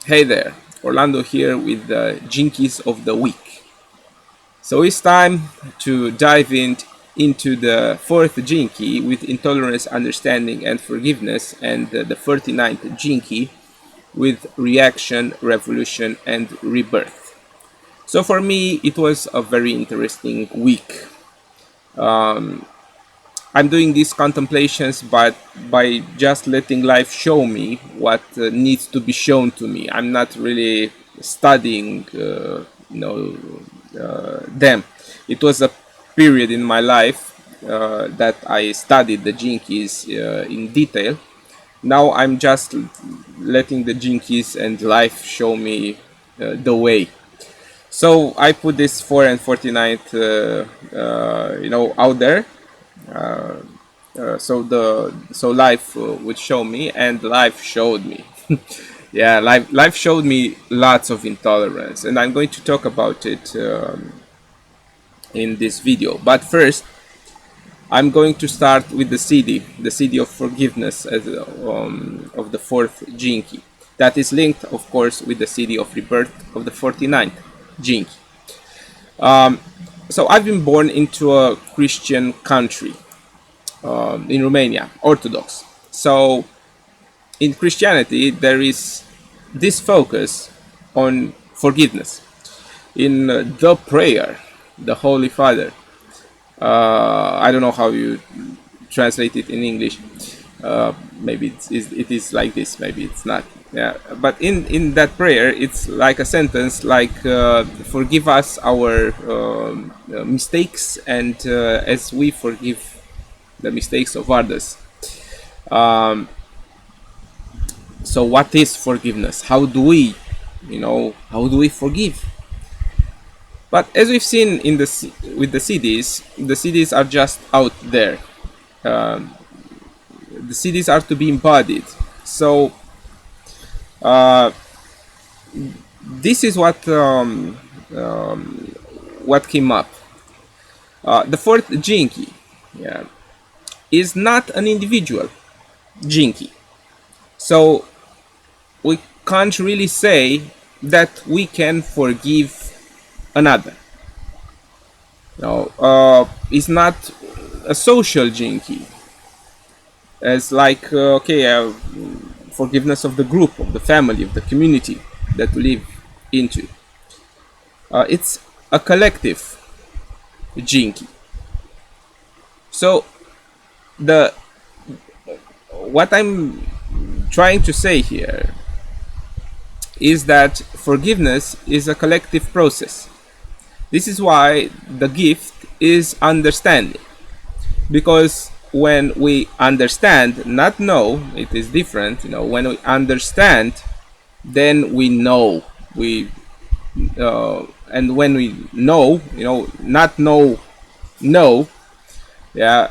Hey there, Orlando here with the Jinkies of the Week. So it's time to dive into the fourth Jinky with intolerance, understanding, and forgiveness, and the 49th Jinky with reaction, revolution, and rebirth. So for me, it was a very interesting week. I'm doing these contemplations, but by just letting life show me what needs to be shown to me. I'm not really studying, them. It was a period in my life that I studied the Jinkies in detail. Now I'm just letting the Jinkies and life show me the way. So I put this 4 and 49th, out there, so life would show me, and life showed me. Yeah, life showed me lots of intolerance, and I'm going to talk about it in this video. But first, I'm going to start with the CD of forgiveness of the fourth Jinky. That is linked, of course, with the CD of rebirth of the 49th Jinky. So I've been born into a Christian country, in Romania, Orthodox. So in Christianity, there is this focus on forgiveness. In the prayer, the Holy Father, I don't know how you translate it in English. Maybe it is like this, maybe it's not. Yeah, but in that prayer, it's like a sentence like, forgive us our mistakes, and as we forgive the mistakes of others. So what is forgiveness? How do we forgive? But as we've seen with the CDs are just out there. The CDs are to be embodied. So this is what came up. The fourth Jinky, yeah, is not an individual Jinky. So we can't really say that we can forgive another. No, it's not a social Jinky. It's like, forgiveness of the group, of the family, of the community that we live into. It's a collective Jinky. So the what I'm trying to say here is that forgiveness is a collective process. This is why the gift is understanding, because when we understand, not know, it is different. When we understand, then we know. And when we know, not know. Yeah.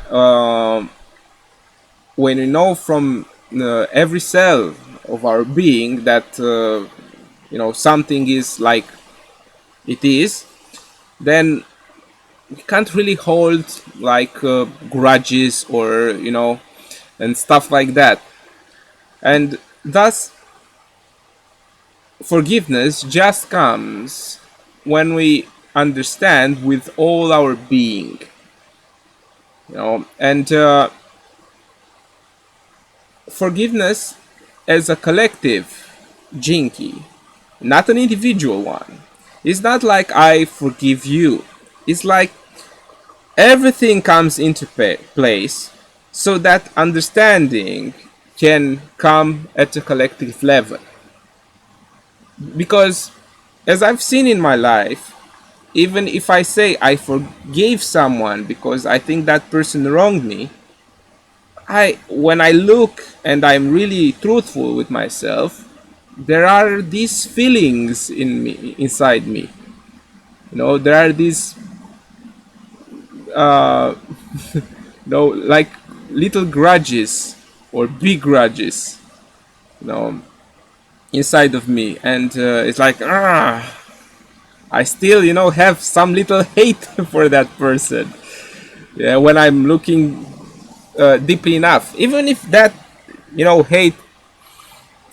When we know from every cell of our being that something is like it is, then we can't really hold like grudges or and stuff like that. And thus forgiveness just comes when we understand with all our being, and forgiveness as a collective Jinky, not an individual one. It's not like I forgive you. It's like everything comes into place so that understanding can come at a collective level. Because as I've seen in my life, even if I say I forgave someone because I think that person wronged me, when I look and I'm really truthful with myself, there are these feelings inside me. There are these like little grudges or big grudges, inside of me, and it's like, I still have some little hate for that person. Yeah, when I'm looking deeply enough, even if that hate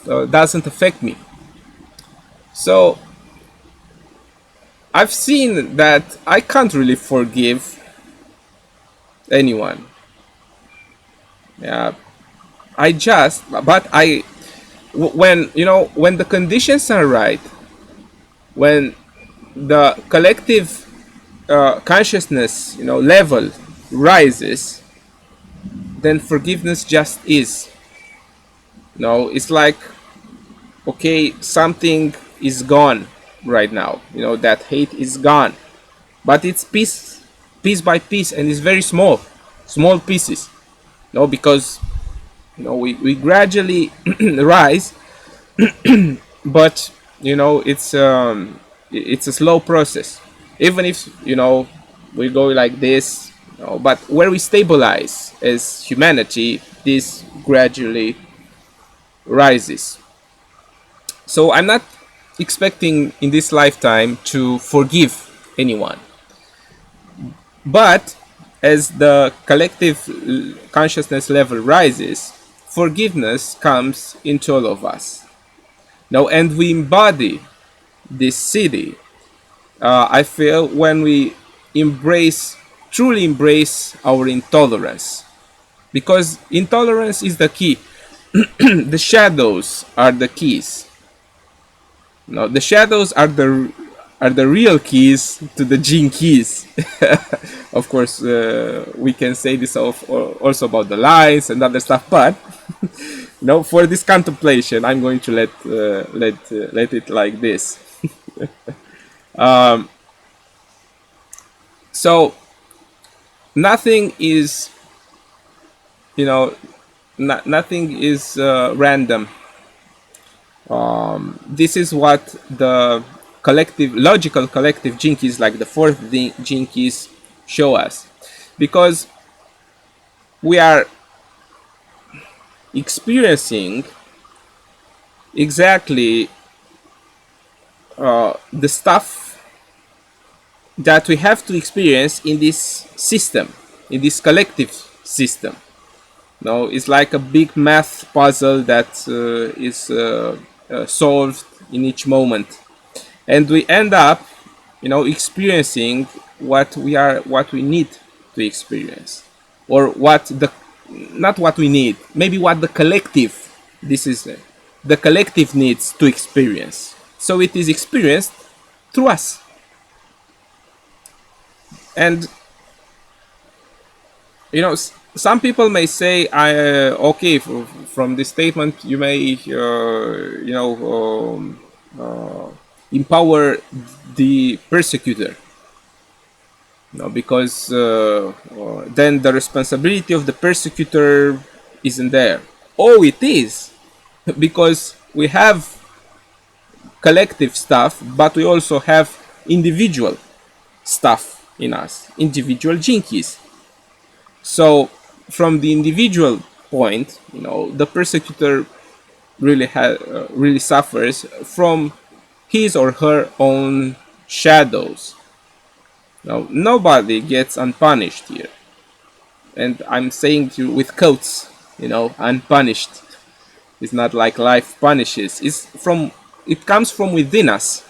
doesn't affect me. So I've seen that I can't really forgive anyone. Yeah, but when when the conditions are right, when the collective consciousness level rises, then forgiveness just is. It's like, okay, something is gone right now. That hate is gone, but it's piece by piece, and it's very small pieces. Because we gradually rise, but it's a slow process. Even if we go like this, but where we stabilize as humanity, this gradually rises. So I'm not expecting in this lifetime to forgive anyone, but as the collective consciousness level rises, forgiveness comes into all of us now, and we embody this city. I feel when we truly embrace our intolerance, because intolerance is the key. The shadows are the keys. The shadows are the real keys to the gene keys. Of course, we can say this also about the lines and other stuff, but for this contemplation, I'm going to let it like this. So nothing is, nothing is random. This is what the logical collective gene keys, like the fourth gene keys, show us, because we are experiencing exactly the stuff that we have to experience in this system, in this collective system. It's like a big math puzzle that is solved in each moment, and we end up, experiencing what we need to experience, or what the not what we need, maybe what the collective, this is the collective needs to experience. So it is experienced through us. And some people may say, okay, from this statement you may empower the persecutor, because then the responsibility of the persecutor isn't there. Oh, it is, because we have collective stuff, but we also have individual stuff in us, individual gene keys. So from the individual point, the persecutor really suffers from his or her own shadows. Now, nobody gets unpunished here, and I'm saying to you with quotes, unpunished. It's not like life punishes. It comes from within us.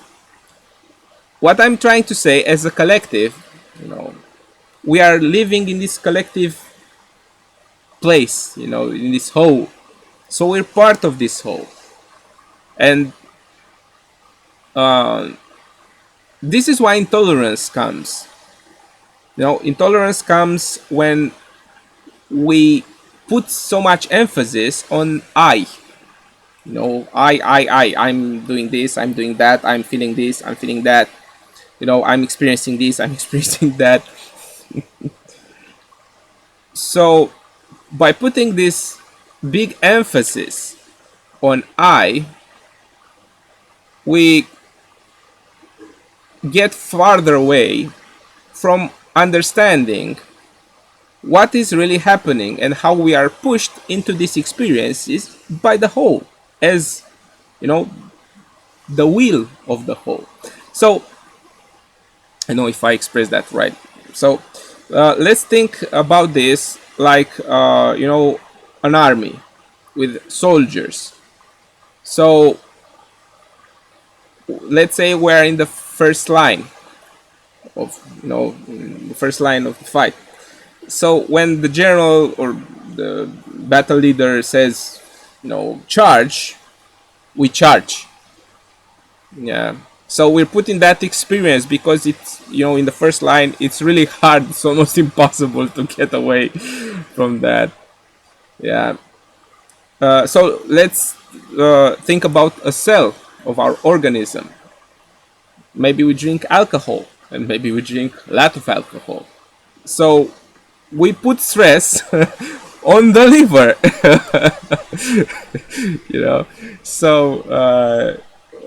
What I'm trying to say, as a collective, we are living in this collective place, in this whole. So we're part of this whole. And this is why intolerance comes. Intolerance comes when we put so much emphasis on I. I'm doing this, I'm doing that, I'm feeling this, I'm feeling that. I'm experiencing this, I'm experiencing that. So by putting this big emphasis on I, we get farther away from understanding what is really happening and how we are pushed into these experiences by the whole, as the will of the whole. So I know if I express that right. So let's think about this like an army with soldiers. So let's say we're in the first line of, the first line of the fight. So when the general or the battle leader says, charge, we charge. Yeah. So we're putting that experience because it's, in the first line, it's really hard. It's almost impossible to get away from that. Yeah. So let's think about a cell of our organism. Maybe we drink alcohol, and maybe we drink a lot of alcohol. So we put stress on the liver. you know. So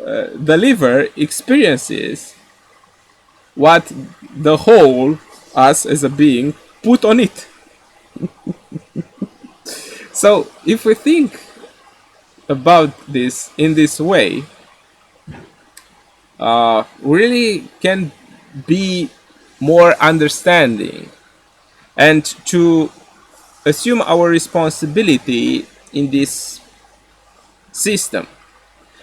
the liver experiences what the whole, us as a being, put on it. So if we think about this in this way, really can be more understanding and to assume our responsibility in this system.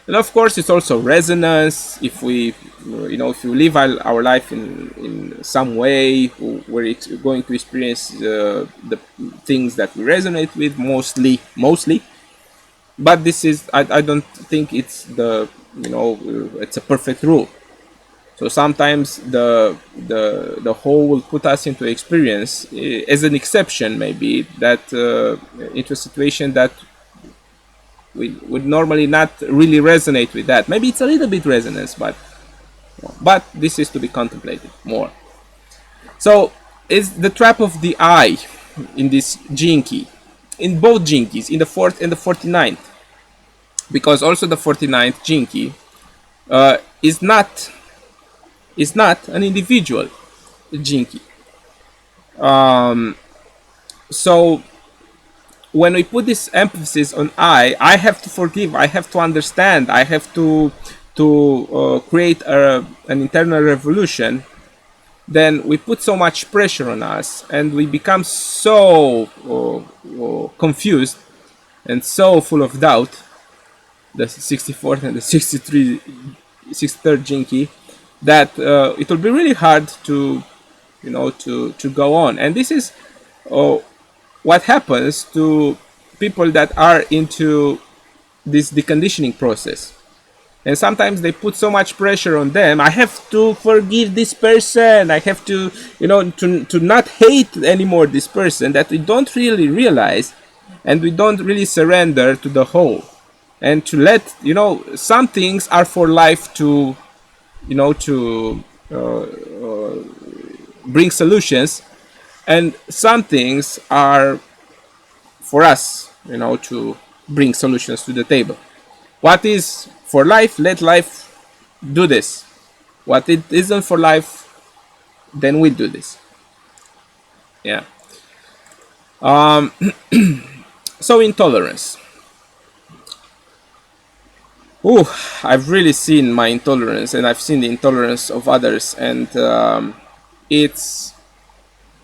And of course, it's also resonance. If we, if you live our life in some way, we're going to experience the things that we resonate with mostly. But this is, I don't think it's it's a perfect rule. So sometimes the whole will put us into experience as an exception, maybe that into a situation that we would normally not really resonate with that. Maybe it's a little bit resonance, but this is to be contemplated more. So it's the trap of the eye in this gene key, in both gene keys, in the 4th and the 49th, because also the 49th gene key is not an individual gene key. So when we put this emphasis on I have to forgive, I have to understand, I have to create an internal revolution. Then we put so much pressure on us, and we become so confused and so full of doubt. The 64th and the 63rd gene key, that it will be really hard to go on. And this is what happens to people that are into this deconditioning process. And sometimes they put so much pressure on them. I have to forgive this person. I have to, to not hate anymore this person, that we don't really realize, and we don't really surrender to the whole. And to let, some things are for life to, to bring solutions, and some things are for us, to bring solutions to the table. What is for life, let life do this. What it isn't for life, then we do this. Yeah. So intolerance. Ooh, I've really seen my intolerance, and I've seen the intolerance of others, and it's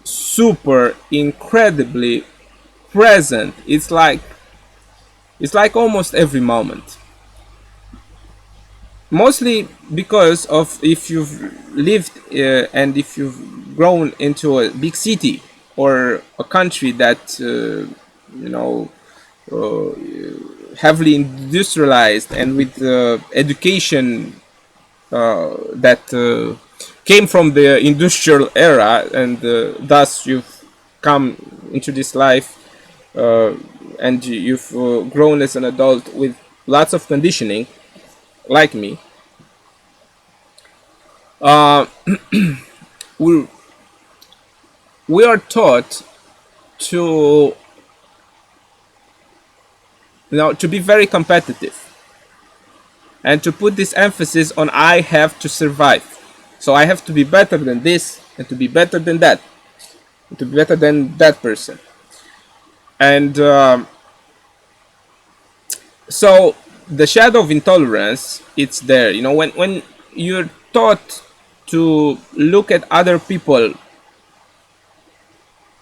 super incredibly present. It's like almost every moment. Mostly because of if you've lived and if you've grown into a big city or a country that heavily industrialized and with education that came from the industrial era, and thus you've come into this life and you've grown as an adult with lots of conditioning, like me. we are taught to to be very competitive, and to put this emphasis on I have to survive. So I have to be better than this, and to be better than that, and to be better than that person. And so the shadow of intolerance, it's there. When you're taught to look at other people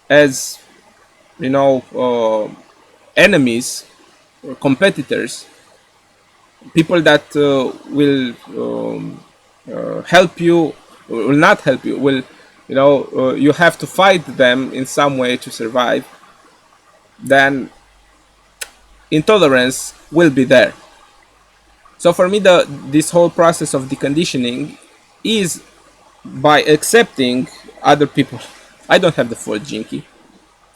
as enemies or competitors, people that will help you, will not help you, will, you have to fight them in some way to survive, then intolerance will be there. So for me, this whole process of deconditioning is by accepting other people. I don't have the fourth gene key.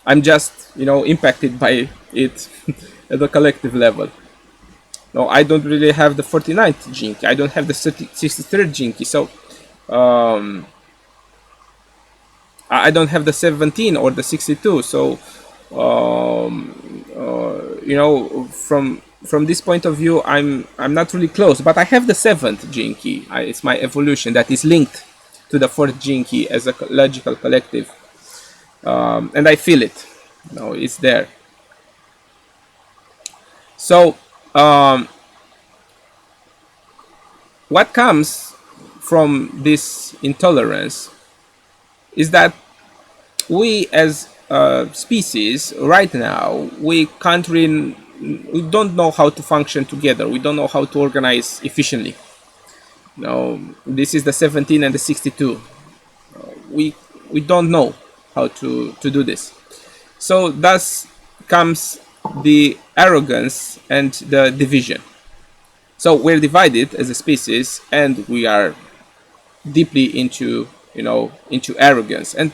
I'm just, impacted by it at the collective level. No, I don't really have the 49th gene key. I don't have the 63rd gene key. So I don't have the 17 or the 62. So from this point of view, I'm not really close. But I have the 7th gene key. It's my evolution that is linked to the 4th gene key as a logical collective, and I feel it. It's there. So what comes from this intolerance is that we as a species right now, we don't know how to function together. We don't know how to organize efficiently. This is the 17 and the 62. We don't know how to do this. So thus comes the arrogance and the division. So we're divided as a species, and we are deeply into arrogance. And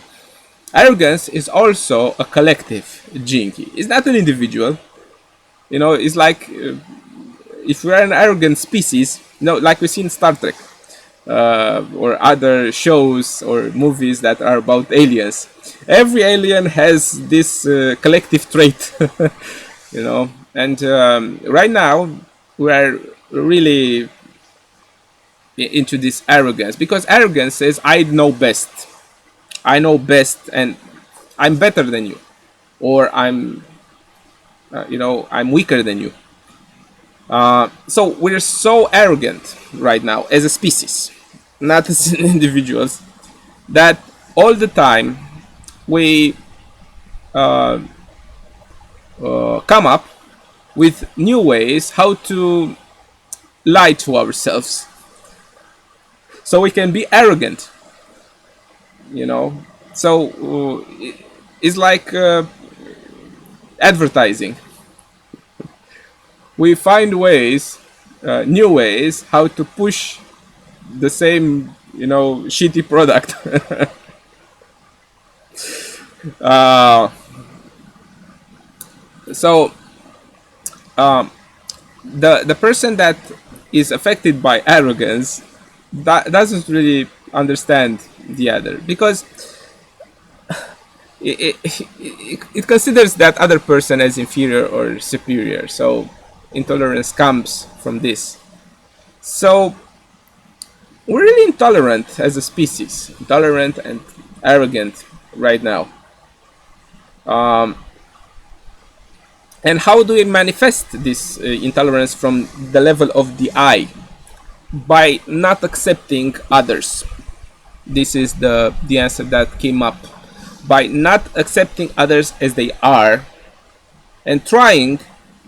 arrogance is also a collective gene key. It's not an individual. It's like if we're an arrogant species, like we see in Star Trek or other shows or movies that are about aliens. Every alien has this collective trait, And right now we are really into this arrogance, because arrogance says I know best, and I'm better than you, or I'm weaker than you. So we're so arrogant right now as a species, not as individuals, that all the time we come up with new ways how to lie to ourselves so we can be arrogant. So it's like advertising. We find ways, new ways, how to push the same, shitty product. So the person that is affected by arrogance doesn't really understand the other, because it considers that other person as inferior or superior. So intolerance comes from this. So we're really intolerant as a species, intolerant and arrogant right now. And how do we manifest this intolerance from the level of the I? By not accepting others. This is the answer that came up. By not accepting others as they are and trying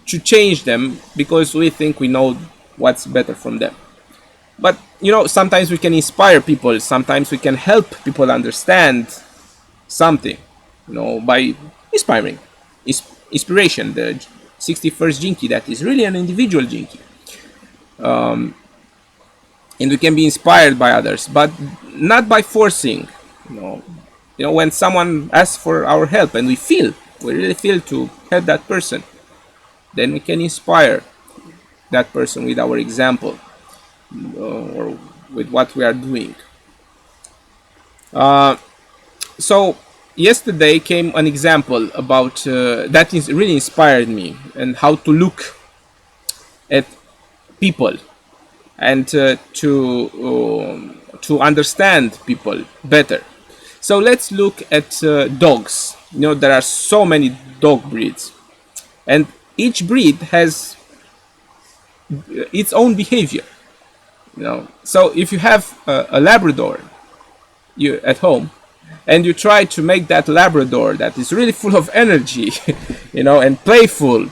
to change them because we think we know what's better from them. But sometimes we can inspire people, sometimes we can help people understand something, by inspiring. Inspiration, the 61st gene key, that is really an individual gene key. And we can be inspired by others, but not by forcing. When someone asks for our help and we really feel to help that person, then we can inspire that person with our example, or with what we are doing. So yesterday came an example about that is really inspired me, and how to look at people and to understand people better. So let's look at dogs. There are so many dog breeds, and each breed has its own behavior. So if you have a Labrador at home, and you try to make that Labrador that is really full of energy, and playful,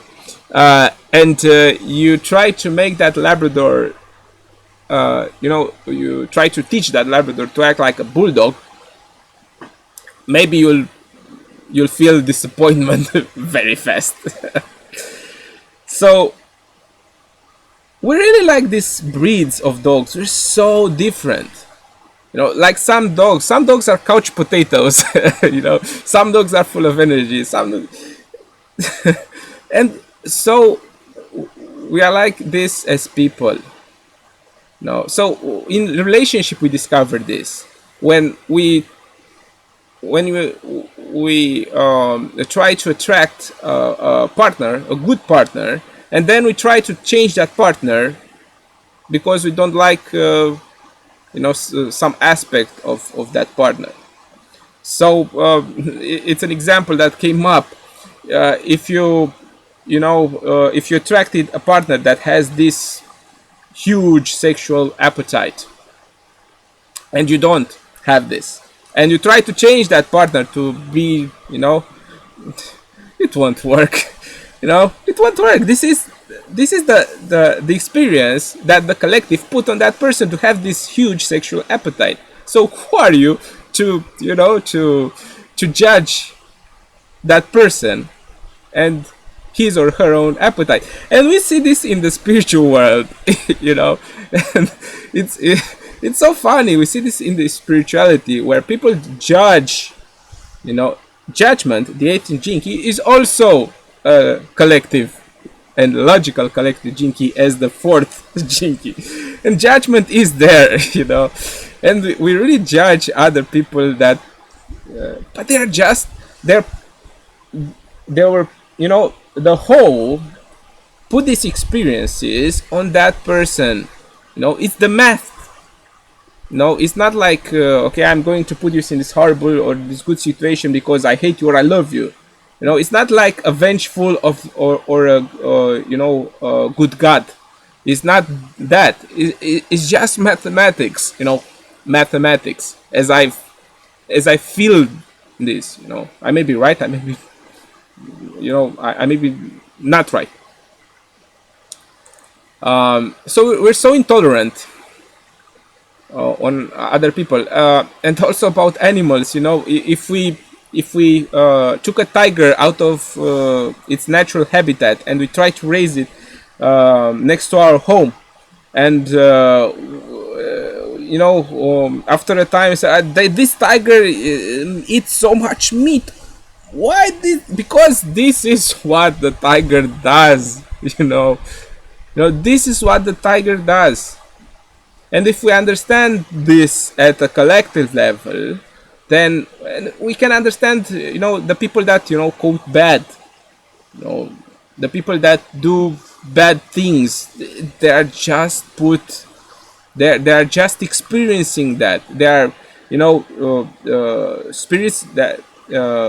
and you try to make that Labrador, you try to teach that Labrador to act like a bulldog, maybe you'll feel disappointment very fast. So we really like these breeds of dogs. They're so different. Like some dogs are couch potatoes. Some dogs are full of energy. And so we are like this as people. No, so in relationship we discover this when we try to attract a partner, a good partner, and then we try to change that partner because we don't like some aspect of that partner. So it's an example that came up. If you attracted a partner that has this huge sexual appetite and you don't have this, and you try to change that partner to be, it won't work. It won't work. This is the experience that the collective put on that person to have this huge sexual appetite. So who are you to to judge that person and his or her own appetite? And we see this in the spiritual world. And it's so funny. We see this in the spirituality where people judge. Judgment, the 18th jinki, is also a collective and logical collective jinki as the 4th jinki, and judgment is there. And we really judge other people that, but they were, the whole put these experiences on that person. It's the math. It's not like, okay, I'm going to put you in this horrible or this good situation because I hate you or I love you. It's not like a vengeful or a good God. It's not that. It's just mathematics. Mathematics. As I feel this. I may be right. I may be. I may be not right. So we're so intolerant on other people, and also about animals. If we took a tiger out of its natural habitat and we try to raise it next to our home, and after a time this tiger eats so much meat. Why because this is what the tiger does. This is what the tiger does. And if we understand this at a collective level, then we can understand, the people that, quote bad, the people that do bad things. They are just they are just experiencing that. They are, spirits that,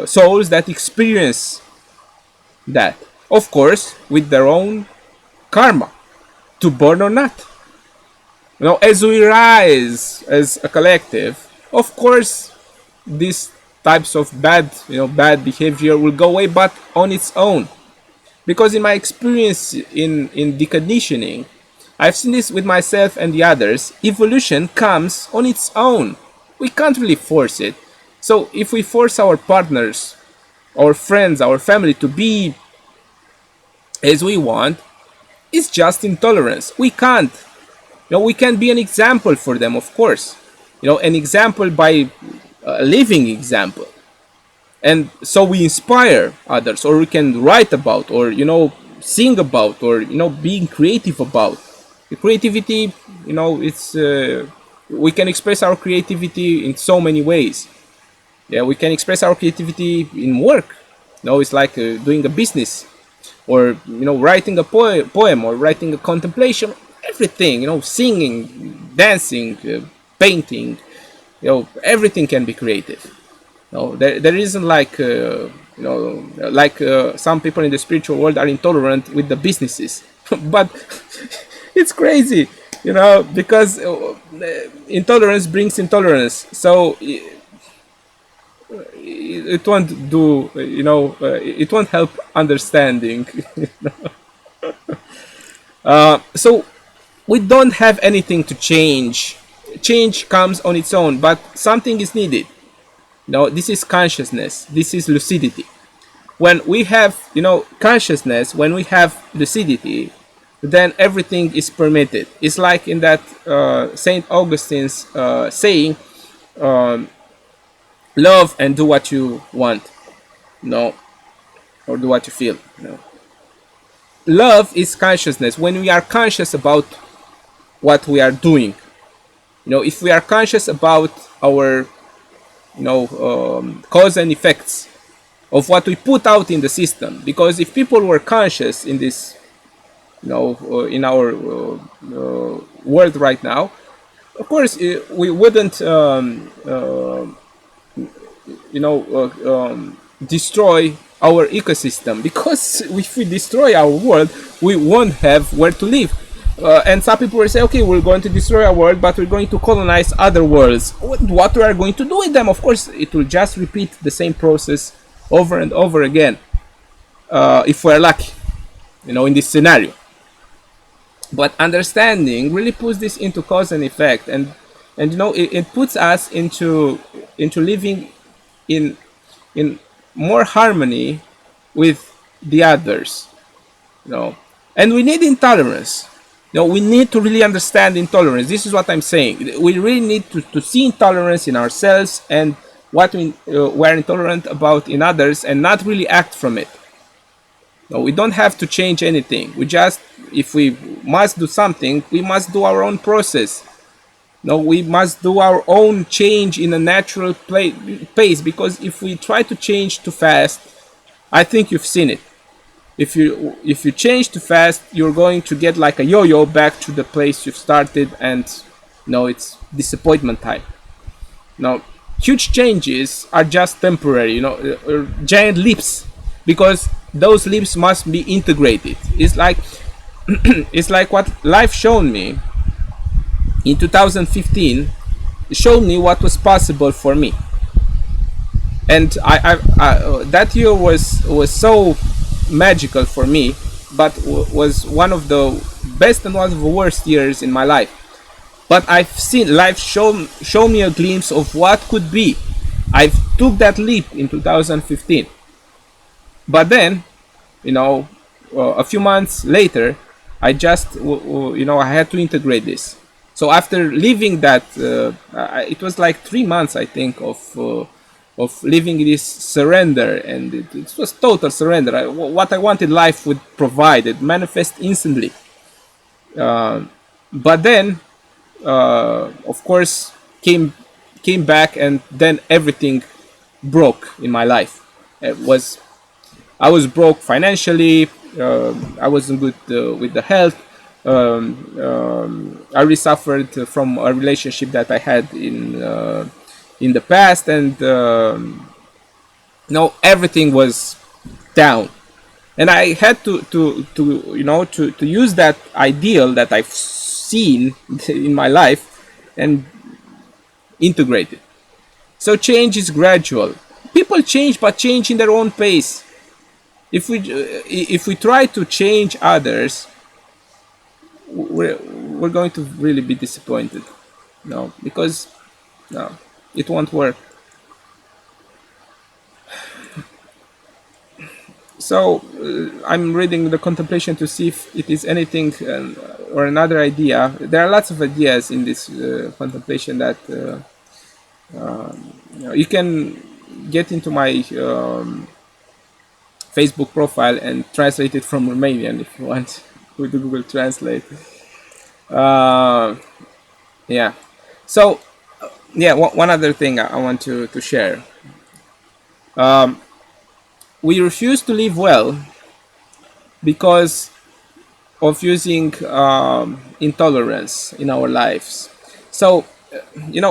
souls that experience that, of course, with their own karma, to born or not. As we rise as a collective, of course, these types of bad behavior will go away, but on its own. Because in my experience in deconditioning, I've seen this with myself and the others. Evolution comes on its own. We can't really force it. So if we force our partners, our friends, our family to be as we want, it's just intolerance. We can't. We can be an example for them, of course. An example by a living example. And so we inspire others, or we can write about, or, sing about, or, being creative about. The creativity, it's, we can express our creativity in so many ways. Yeah, we can express our creativity in work. It's like doing a business, or, writing a poem, or writing a contemplation. Everything, singing, dancing, painting, everything can be creative. There isn't like, some people in the spiritual world are intolerant with the businesses. But it's crazy, because intolerance brings intolerance. So it won't do, it won't help understanding. So we don't have anything to change. Change comes on its own, but something is needed. This is consciousness. This is lucidity. When we have, consciousness, when we have lucidity, then everything is permitted. It's like in that Saint Augustine's saying, love and do what you want, or do what you feel. Love is consciousness. When we are conscious about what we are doing, if we are conscious about our, cause and effects of what we put out in the system. Because if people were conscious in this, in our world right now, of course, we wouldn't, destroy our ecosystem, because if we destroy our world, we won't have where to live. And some people will say, okay, we're going to destroy our world, but we're going to colonize other worlds. What we are going to do with them? Of course, it will just repeat the same process over and over again, if we're lucky, in this scenario. But understanding really puts this into cause and effect, and it puts us into living in more harmony with the others. And we need intolerance. We need to really understand intolerance. This is what I'm saying. We really need to see intolerance in ourselves and what we're intolerant about in others, and not really act from it. We don't have to change anything. If we must do something, we must do our own process. We must do our own change in a natural pace, because if we try to change too fast, I think you've seen it. If you change too fast, you're going to get like a yo-yo back to the place you've started, and it's disappointment time. Huge changes are just temporary, giant leaps, because those leaps must be integrated. It's like it's like what life shown me in 2015. Showed me what was possible for me, and I that year was so magical for me, but was one of the best and one of the worst years in my life. But I've seen life show me a glimpse of what could be. I took that leap in 2015, but then, a few months later, I just, I had to integrate this. So after leaving that, it was like 3 months, I think, of living this surrender, and it was total surrender. What I wanted, life would provide. It manifest instantly. But then, of course, came back, and then everything broke in my life. I was broke financially. I wasn't good with the health. I really suffered from a relationship that I had in the past, and everything was down, and I had to use that ideal that I've seen in my life and integrate it. So change is gradual. People change, but change in their own pace. If we try to change others, we're going to really be disappointed. Because it won't work. So I'm reading the contemplation to see if it is anything or another idea. There are lots of ideas in this contemplation that you can get into my Facebook profile and translate it from Romanian if you want with the Google Translate. Yeah. So one other thing I want to share. We refuse to live well because of using intolerance in our lives. So,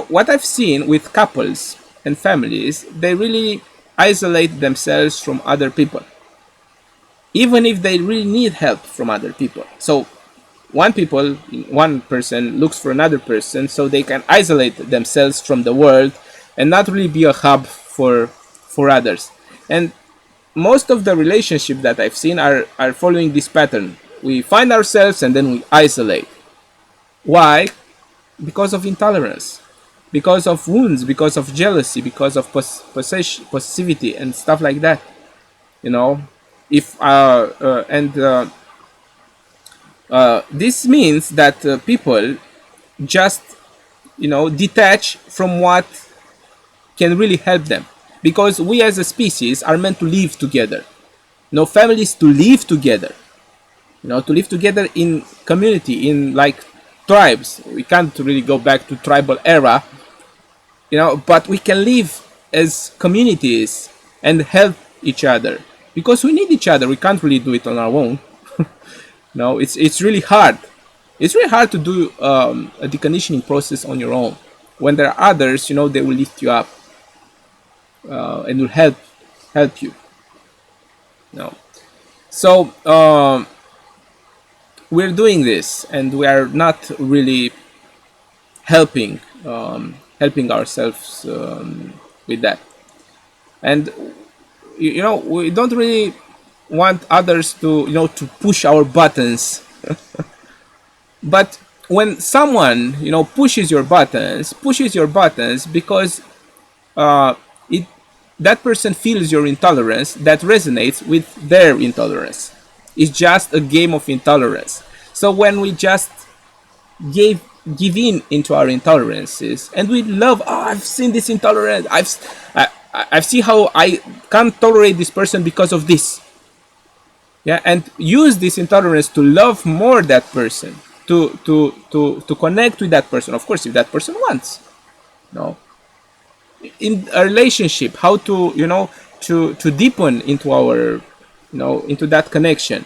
what I've seen with couples and families, they really isolate themselves from other people, even if they really need help from other people. So, one person looks for another person so they can isolate themselves from the world and not really be a hub for others. And most of the relationships that I've seen are following this pattern. we find ourselves and then we isolate. Why? Because of intolerance, because of wounds, because of jealousy, because of possessivity and stuff like that. You know, if and this means that people just, detach from what can really help them, because we as a species are meant to live together. Families to live together, to live together in community, in like tribes. We can't really go back to tribal era, but we can live as communities and help each other, because we need each other. We can't really do it on our own. No, it's really hard. It's really hard to do a deconditioning process on your own. When there are others, they will lift you up and will help you. So we're doing this, and we are not really helping ourselves with that. And we don't really want others to push our buttons. But when someone pushes your buttons because it that person feels your intolerance, that resonates with their intolerance. It's just a game of intolerance. So when we just give in into our intolerances, and we love, I've seen this intolerance, I've seen how I can't tolerate this person because of this. Yeah, and use this intolerance to love more that person, to connect with that person, of course, if that person wants. In a relationship, how to to deepen into our into that connection,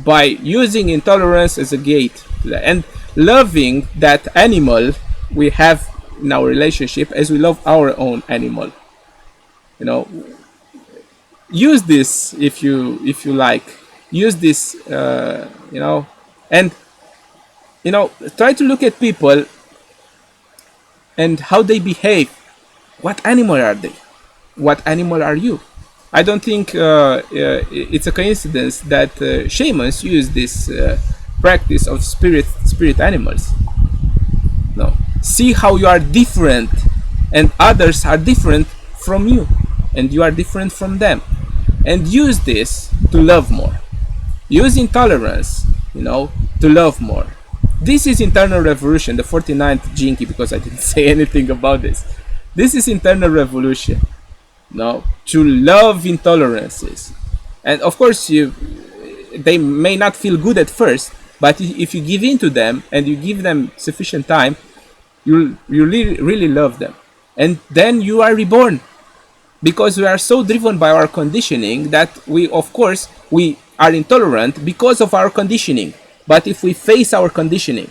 by using intolerance as a gate to that, and loving that animal we have in our relationship as we love our own animal. Use this, if you like, use this, and try to look at people and how they behave. What animal are they? What animal are you? I don't think it's a coincidence that shamans use this practice of spirit animals. No, see how you are different, and others are different from you, and you are different from them, and use this to love more. Use intolerance, to love more. This is internal revolution, the 49th Jinki, because I didn't say anything about this. This is internal revolution, to love intolerances. And of course, they may not feel good at first, but if you give in to them and you give them sufficient time, you really love them. And then you are reborn, because we are so driven by our conditioning that we are intolerant because of our conditioning. But if we face our conditioning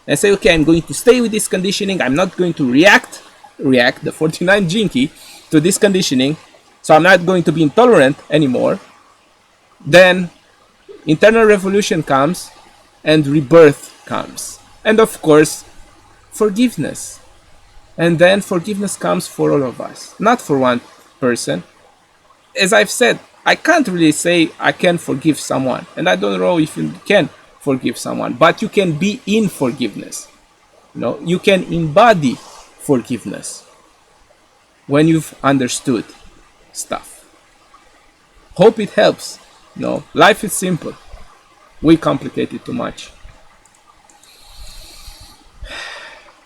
and say, okay, I'm going to stay with this conditioning, I'm not going to react the 49 Jinki to this conditioning, so I'm not going to be intolerant anymore, then internal revolution comes and rebirth comes. And of course, forgiveness. And then forgiveness comes for all of us, not for one person. As I've said, I can't really say I can forgive someone, and I don't know if you can forgive someone, but you can be in forgiveness. You can embody forgiveness when you've understood stuff. Hope it helps. Life is simple. We complicate it too much.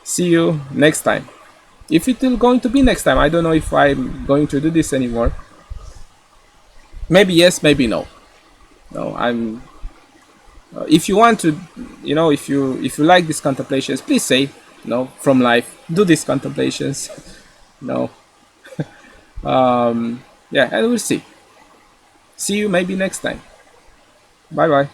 See you next time. If it will going to be next time, I don't know if I'm going to do this anymore. Maybe yes, maybe no. I'm. If you want to, if you like these contemplations, please say, from life, do these contemplations. Yeah, and we'll see. See you maybe next time. Bye bye.